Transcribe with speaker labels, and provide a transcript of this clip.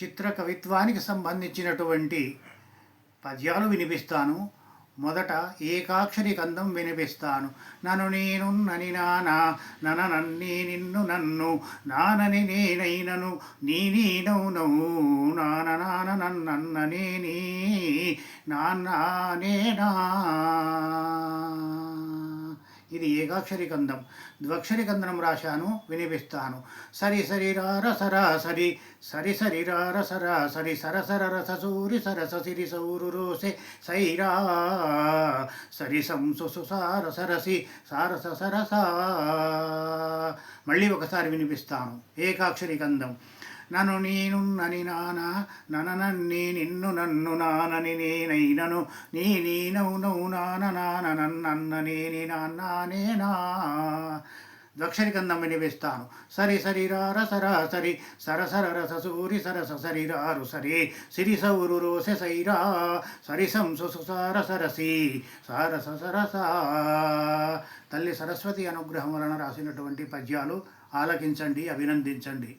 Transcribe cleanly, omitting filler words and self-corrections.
Speaker 1: చిత్ర కవిత్వానికి సంబంధించినటువంటి పద్యాలు వినిపిస్తాను. మొదట ఏకాక్షరి కందం వినిపిస్తాను. నన్ను నేను నని నానా నన నన్ని నిన్ను నన్ను నానని నేనైనను నీ నీనౌనవు నాన నాన నన్న నేనీ నాన్నా నేనా. ఇది ఏకాక్షరి కందం. ద్వక్షరి కందనం రాశాను, వినిపిస్తాను. సరి సరి రార సరాసరి సరి సరి రార సరాసరి సరసర రస సూరి సరస సిరి సౌరు రోసె సైరా సరి సంసు సుసార సరసి సారస సరసా. మళ్ళీ ఒకసారి వినిపిస్తాను. ఏకాక్షరి కందం. నన్ను నేను నని నానా నన నన్ని నిన్ను నన్ను నానని నేనైనను నీ నీనౌనవు నాన నాన నన్న నేని నాన్నా నేనా. ద్వక్షరి కందం వినిపిస్తాను. సరి సరి రార సరాసరి సరసర రస సూరి సరస సరి రారు సరి సిరి సౌరు రోసె సైరా సరి సంసు సుసార సరసి సారస సరసా. తల్లి సరస్వతి అనుగ్రహం వలన రాసినటువంటి పద్యాలు ఆలకించండి, అభినందించండి.